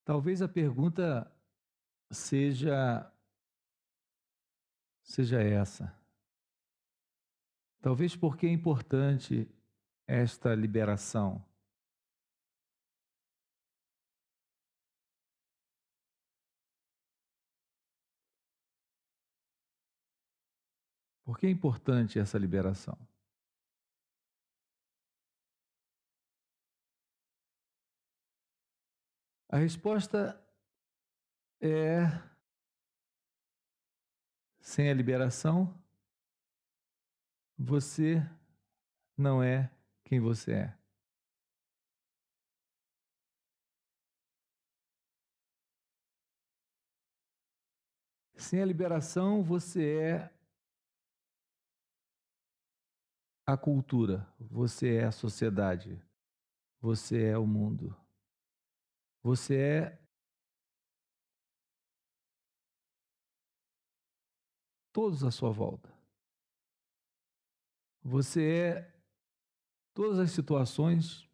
Talvez a pergunta seja seja essa. Talvez porque é importante esta liberação. Por que é importante essa liberação? A resposta é: sem a liberação, você não é quem você é. Sem a liberação, você é a cultura, você é a sociedade, você é o mundo, você é todos à sua volta. Você é todas as situações,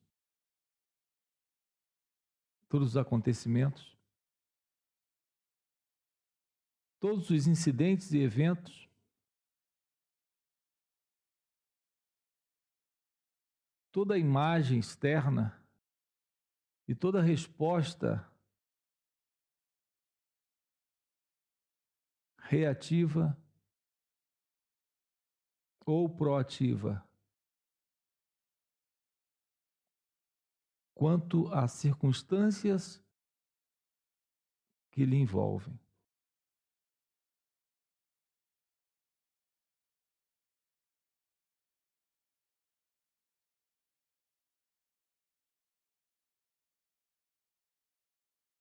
todos os acontecimentos, todos os incidentes e eventos, toda a imagem externa e toda resposta reativa ou proativa quanto às circunstâncias que lhe envolvem.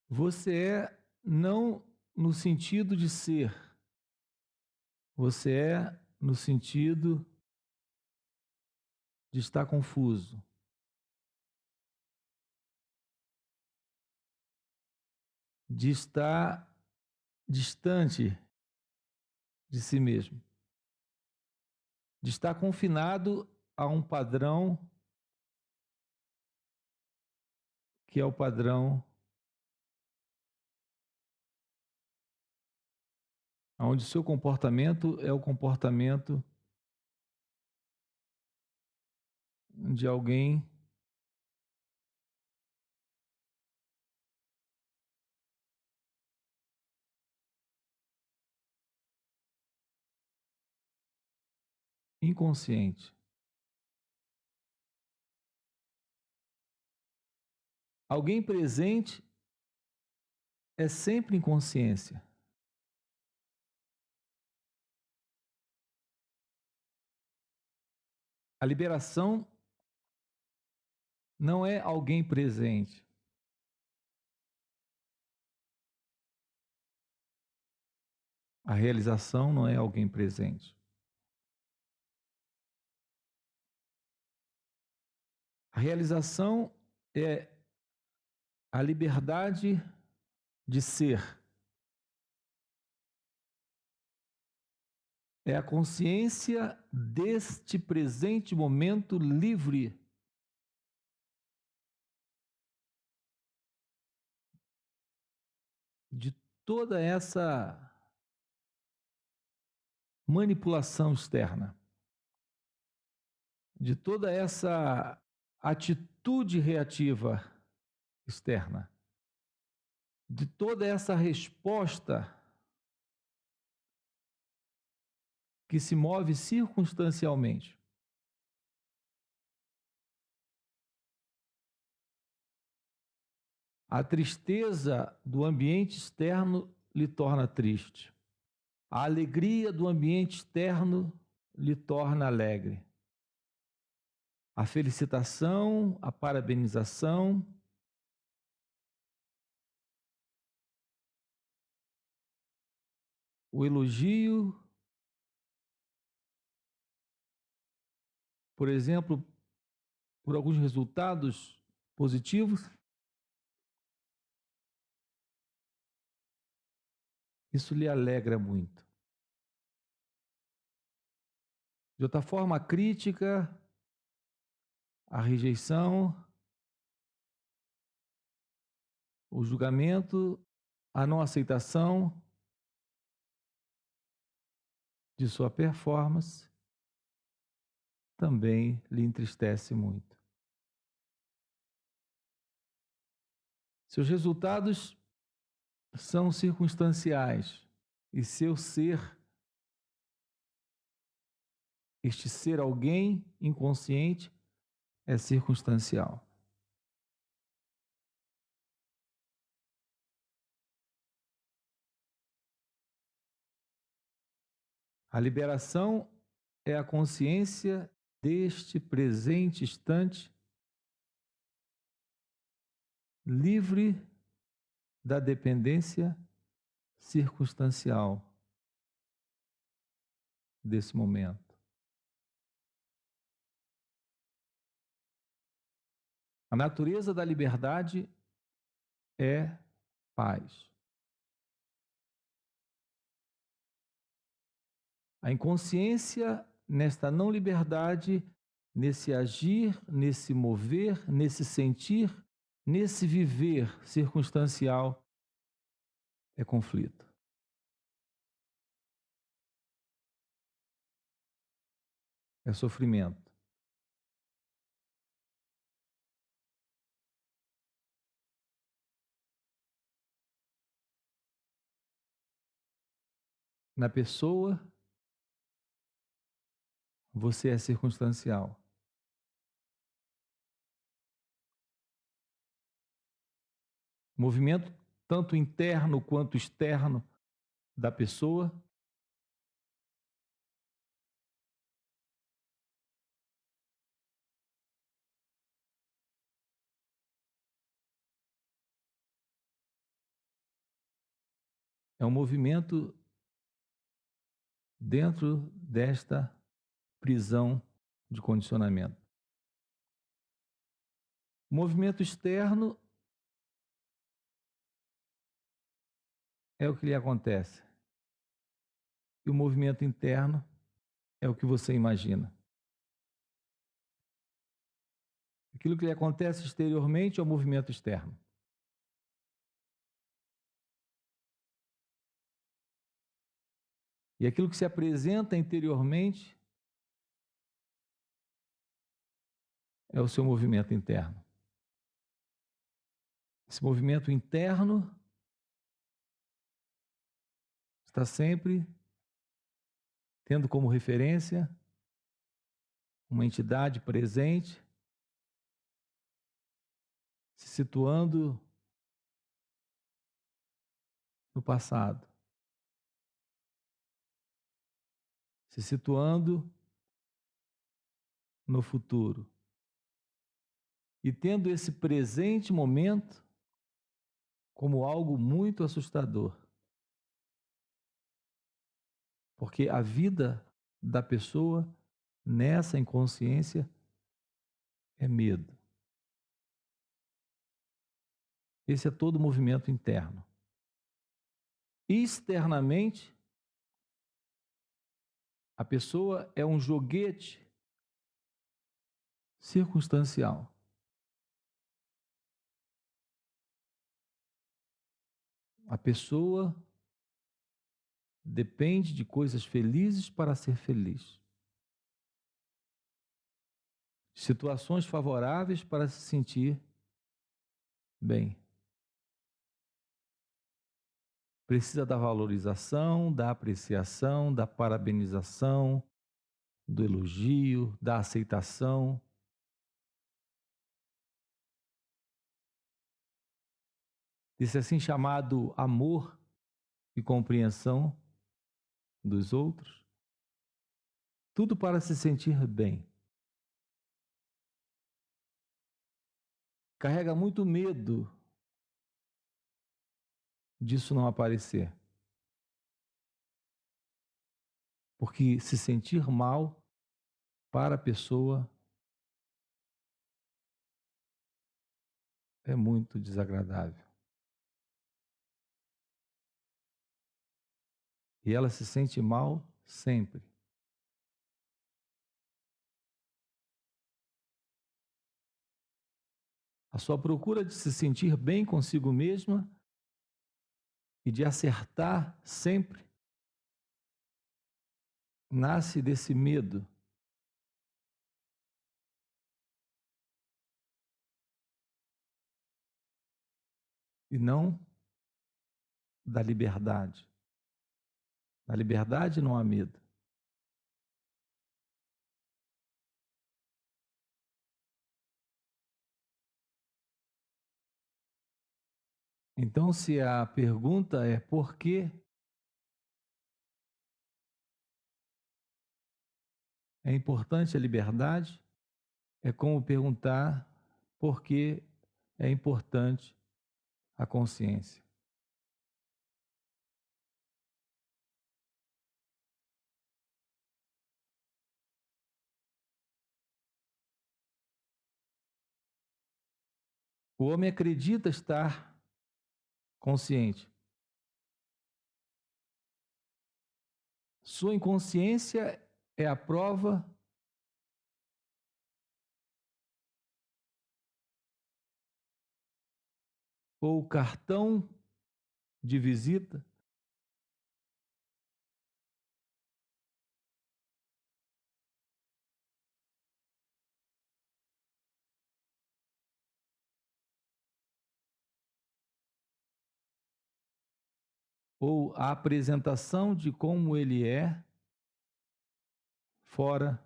Você é não no sentido de ser, você é no sentido de estar confuso, de estar distante de si mesmo, de estar confinado a um padrão que é o padrão onde o seu comportamento é o comportamento de alguém inconsciente. Alguém presente é sempre inconsciência. A liberação não é alguém presente. A realização não é alguém presente. A realização é a liberdade de ser. É a consciência deste presente momento livre de toda essa manipulação externa, de toda essa atitude reativa externa, de toda essa resposta que se move circunstancialmente. A tristeza do ambiente externo lhe torna triste. A alegria do ambiente externo lhe torna alegre. A felicitação, a parabenização, o elogio, por exemplo, por alguns resultados positivos, isso lhe alegra muito. De outra forma, a crítica, a rejeição, o julgamento, a não aceitação de sua performance também lhe entristece muito. Seus resultados são circunstanciais e seu ser, este ser alguém inconsciente, é circunstancial. A liberação é a consciência deste presente instante, livre da dependência circunstancial desse momento. A natureza da liberdade é paz. A inconsciência nesta não liberdade, nesse agir, nesse mover, nesse sentir, nesse viver circunstancial, é conflito. É sofrimento. Na pessoa, você é circunstancial. Movimento tanto interno quanto externo da pessoa é um movimento dentro desta prisão de condicionamento. O movimento externo é o que lhe acontece. E o movimento interno é o que você imagina. Aquilo que lhe acontece exteriormente é o movimento externo. E aquilo que se apresenta interiormente é o seu movimento interno. Esse movimento interno está sempre tendo como referência uma entidade presente, se situando no passado, se situando no futuro e tendo esse presente momento como algo muito assustador. Porque a vida da pessoa nessa inconsciência é medo. Esse é todo o movimento interno. Externamente, a pessoa é um joguete circunstancial. A pessoa depende de coisas felizes para ser feliz. Situações favoráveis para se sentir bem. Precisa da valorização, da apreciação, da parabenização, do elogio, da aceitação. Esse assim chamado amor e compreensão dos outros. Tudo para se sentir bem. Carrega muito medo disso não aparecer. Porque se sentir mal para a pessoa é muito desagradável. E ela se sente mal sempre. A sua procura de se sentir bem consigo mesma e de acertar sempre nasce desse medo. E não da liberdade. Na liberdade não há medo. Então, se a pergunta é por que é importante a liberdade, é como perguntar por que é importante a consciência. O homem acredita estar consciente. Sua inconsciência é a prova ou o cartão de visita ou a apresentação de como ele é fora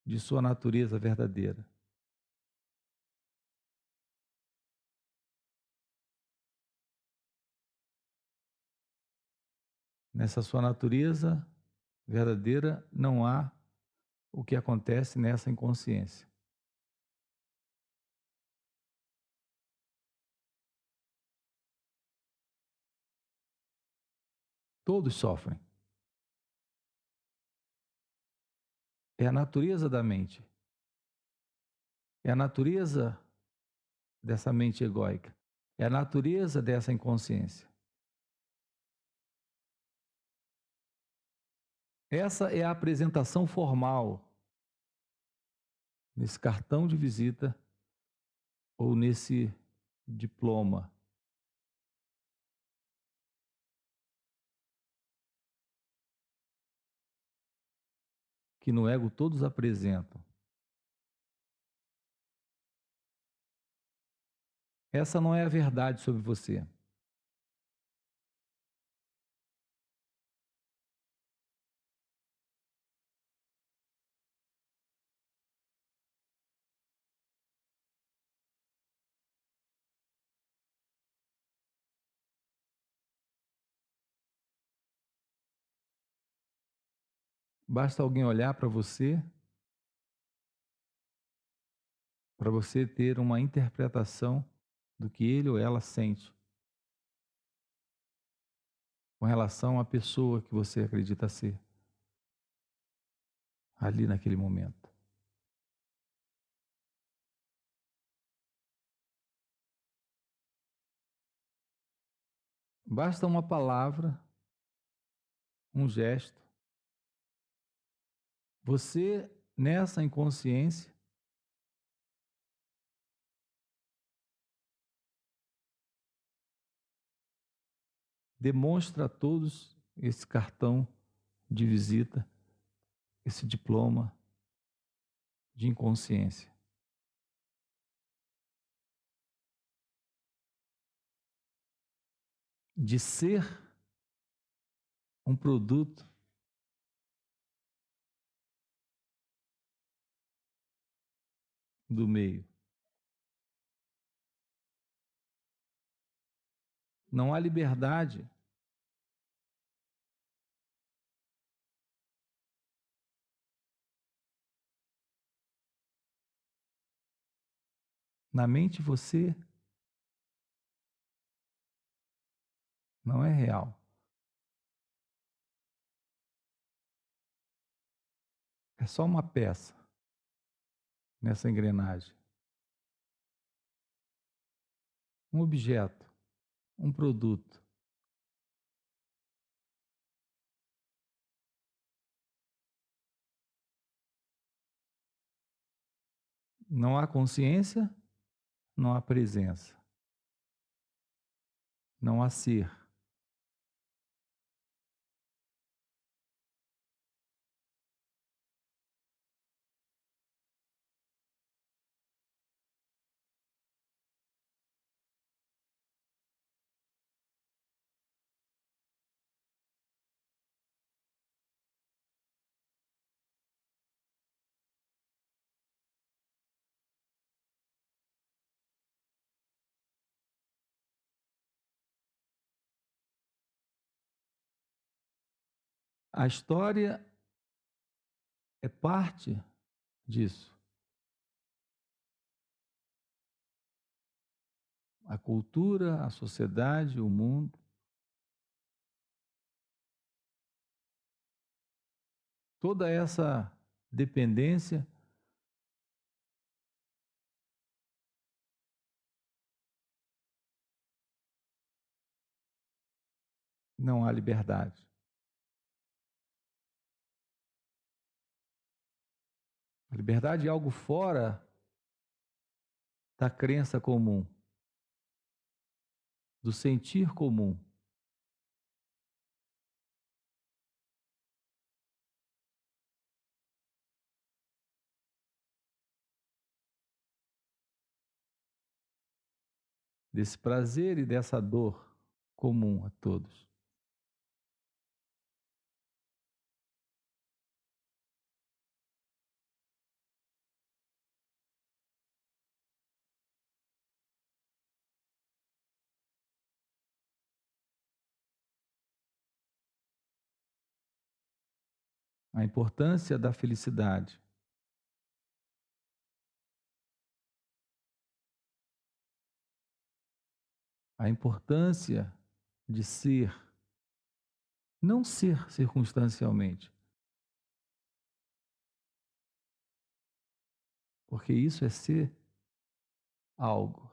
de sua natureza verdadeira. Nessa sua natureza verdadeira não há o que acontece nessa inconsciência. Todos sofrem. É a natureza da mente. É a natureza dessa mente egóica. É a natureza dessa inconsciência. Essa é a apresentação formal nesse cartão de visita ou nesse diploma. Que no ego todos apresentam. Essa não é a verdade sobre você. Basta alguém olhar para você ter uma interpretação do que ele ou ela sente com relação à pessoa que você acredita ser ali naquele momento. Basta uma palavra, um gesto. Você, nessa inconsciência, demonstra a todos esse cartão de visita, esse diploma de inconsciência. De ser um produto do meio. Não há liberdade na mente, você não é real. É só uma peça nessa engrenagem. Um objeto, um produto. Não há consciência não há presença, não há ser. A história é parte disso. A cultura, a sociedade, o mundo. Toda essa dependência não há liberdade. A liberdade é algo fora da crença comum, do sentir comum. Desse prazer e dessa dor comum a todos. A importância da felicidade. A importância de ser, não ser circunstancialmente, porque isso é ser algo.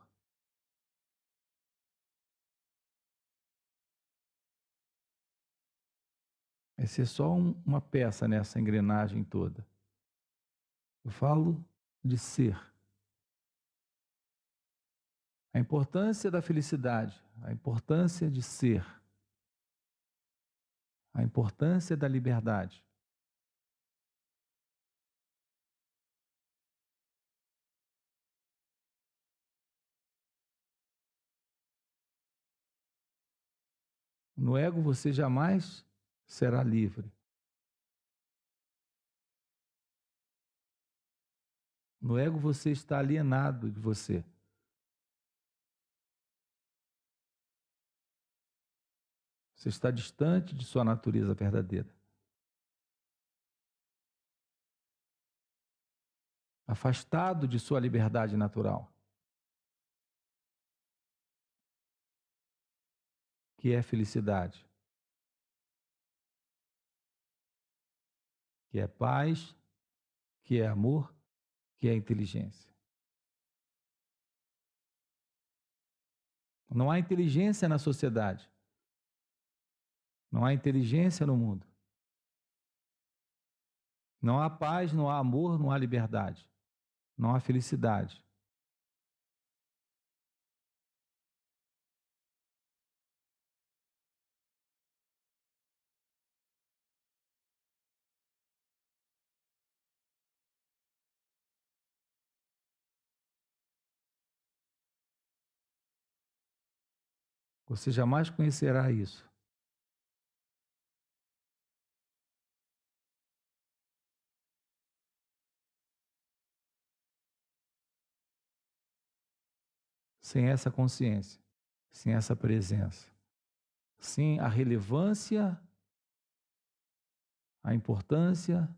É ser só uma peça nessa engrenagem toda. Eu falo de ser. A importância da felicidade, a importância de ser, a importância da liberdade. No ego você jamais será livre. No ego você está alienado de você. Você está distante de sua natureza verdadeira. Afastado de sua liberdade natural, que é felicidade, que é paz, que é amor, que é inteligência. Não há inteligência na sociedade. Não há inteligência no mundo. Não há paz, não há amor, não há liberdade. Não há felicidade. Você jamais conhecerá isso. Sem essa consciência, sem essa presença, sem a relevância, a importância,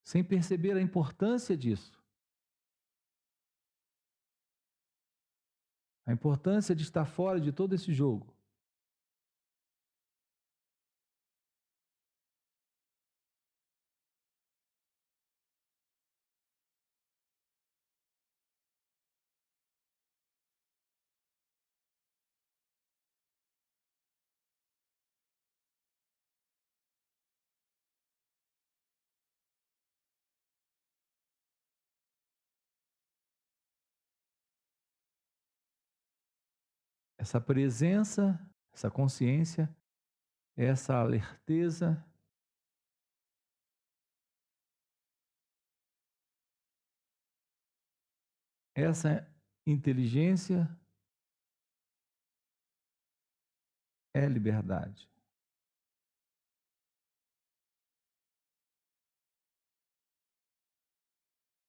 sem perceber a importância disso. A importância de estar fora de todo esse jogo. essa presença, essa consciência, essa alerteza, essa inteligência é liberdade.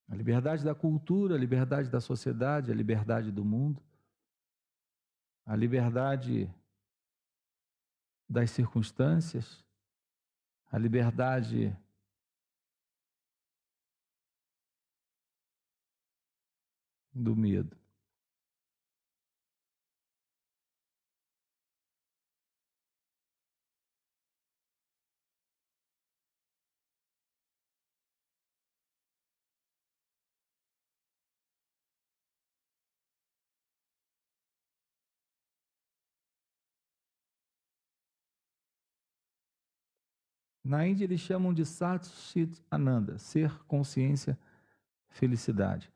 A liberdade da cultura, a liberdade da sociedade, a liberdade do mundo, a liberdade das circunstâncias, a liberdade do medo. Na Índia eles chamam de Sat Chit Ananda, ser, consciência, felicidade.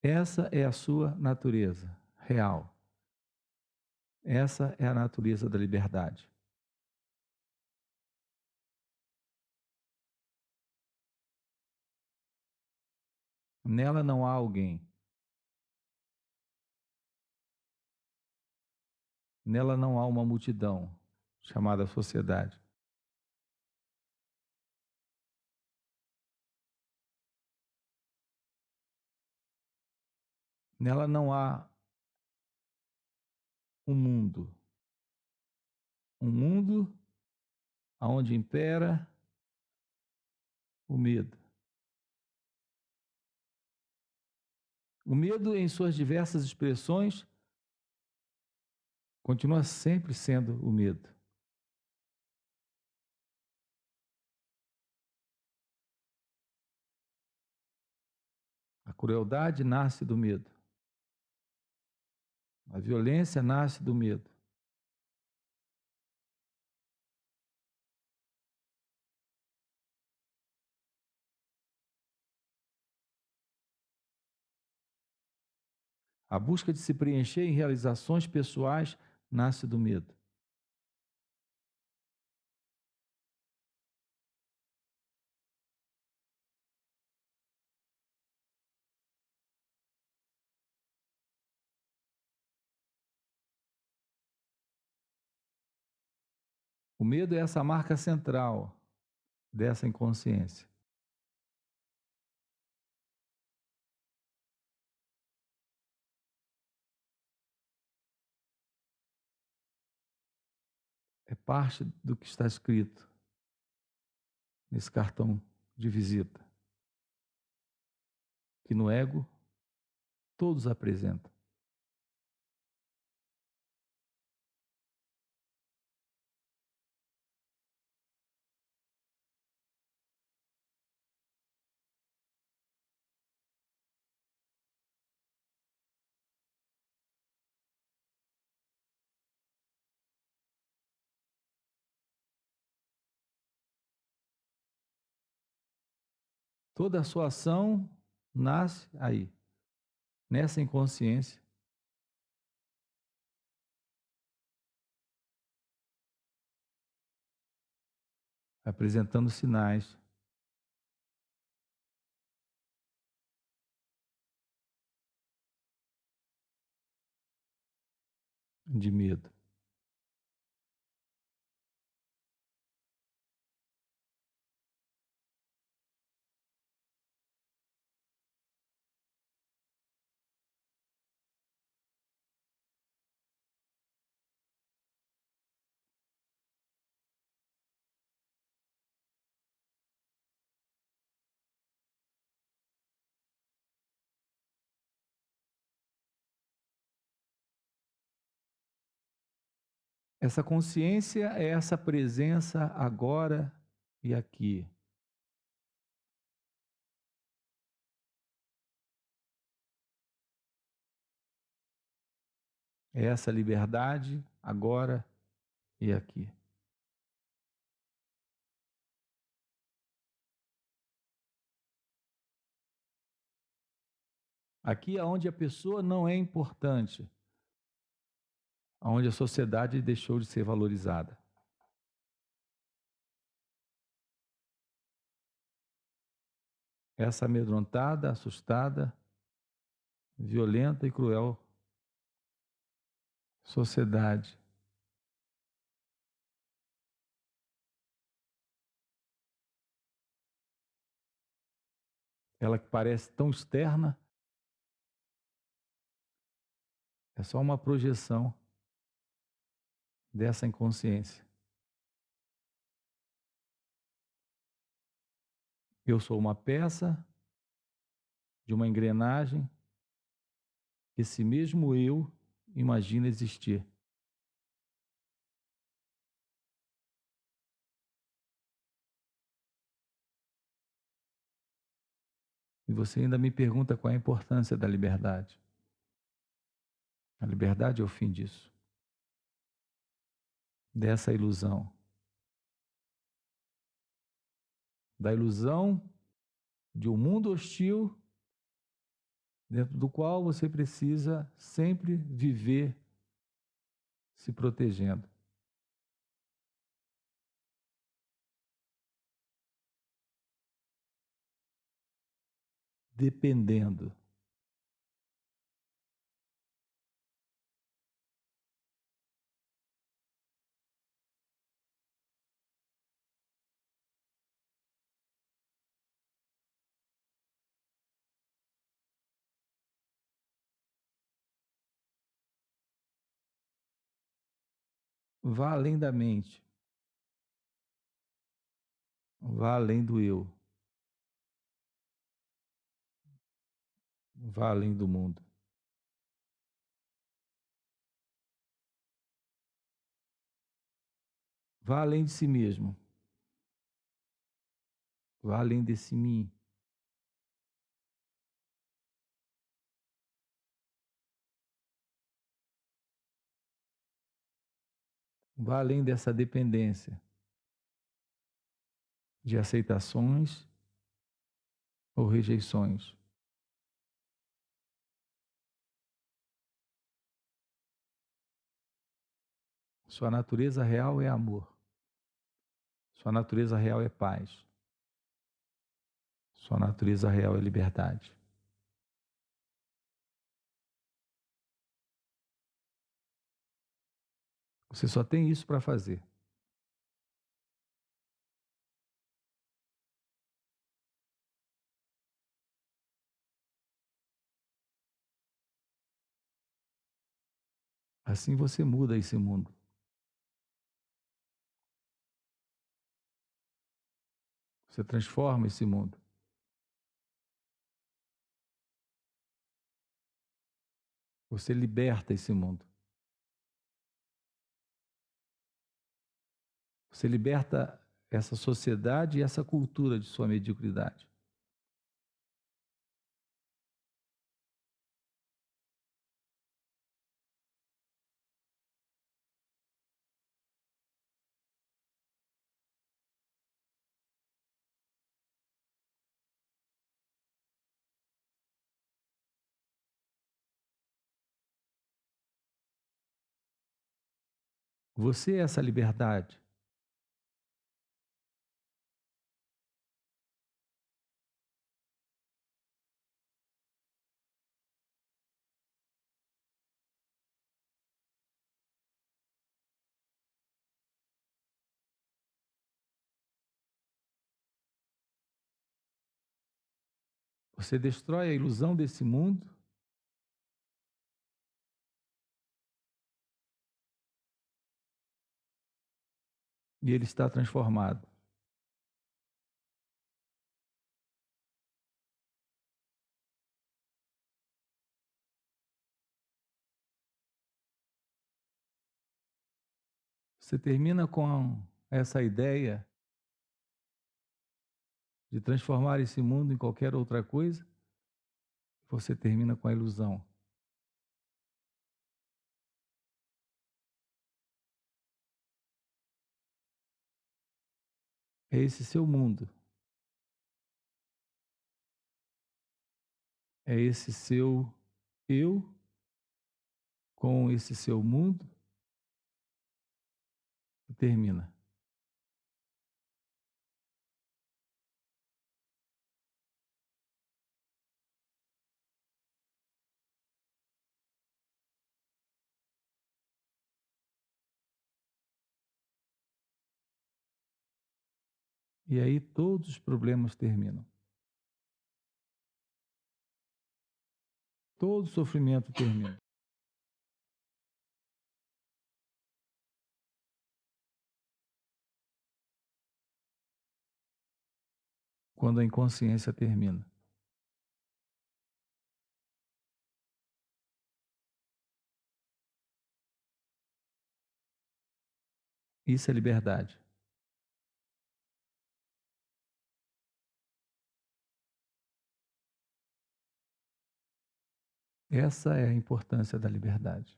Essa é a sua natureza real. Essa é a natureza da liberdade. Nela não há alguém. Nela não há uma multidão chamada sociedade. Nela não há um mundo. Um mundo onde impera o medo. O medo, em suas diversas expressões, continua sempre sendo o medo. A crueldade nasce do medo. A violência nasce do medo. A busca de se preencher em realizações pessoais nasce do medo. O medo é essa marca central dessa inconsciência. É parte do que está escrito nesse cartão de visita, que no ego todos apresentam. Toda a sua ação nasce aí, nessa inconsciência, apresentando sinais de medo. Essa consciência é essa presença agora e aqui. É essa liberdade agora e aqui. Aqui é onde a pessoa não é importante. onde a sociedade deixou de ser valorizada. Essa amedrontada, assustada, violenta e cruel sociedade. Ela que parece tão externa, é só uma projeção dessa inconsciência. Eu sou uma peça de uma engrenagem que esse mesmo eu imagina existir. E você ainda me pergunta qual é a importância da liberdade. A liberdade é o fim disso, dessa ilusão. Da ilusão de um mundo hostil, dentro do qual você precisa sempre viver se protegendo. Dependendo. Vá além da mente. Vá além do eu. Vá além do mundo. Vá além de si mesmo. Vá além desse mim. Vá além dessa dependência de aceitações ou rejeições. Sua natureza real é amor. Sua natureza real é paz. Sua natureza real é liberdade. Você só tem isso para fazer. Assim você muda esse mundo. Você transforma esse mundo. Você liberta esse mundo. Você liberta essa sociedade e essa cultura de sua mediocridade. Você é essa liberdade. Você destrói a ilusão desse mundo e ele está transformado. Você termina com essa ideia de transformar esse mundo em qualquer outra coisa, você termina com a ilusão. É esse seu mundo. É esse seu eu com esse seu mundo e termina. E aí todos os problemas terminam. Todo sofrimento termina. Quando a inconsciência termina. Isso é liberdade. Essa é a importância da liberdade.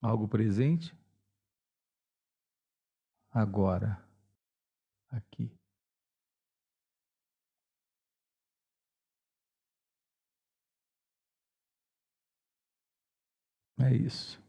Algo presente, agora, aqui. É isso.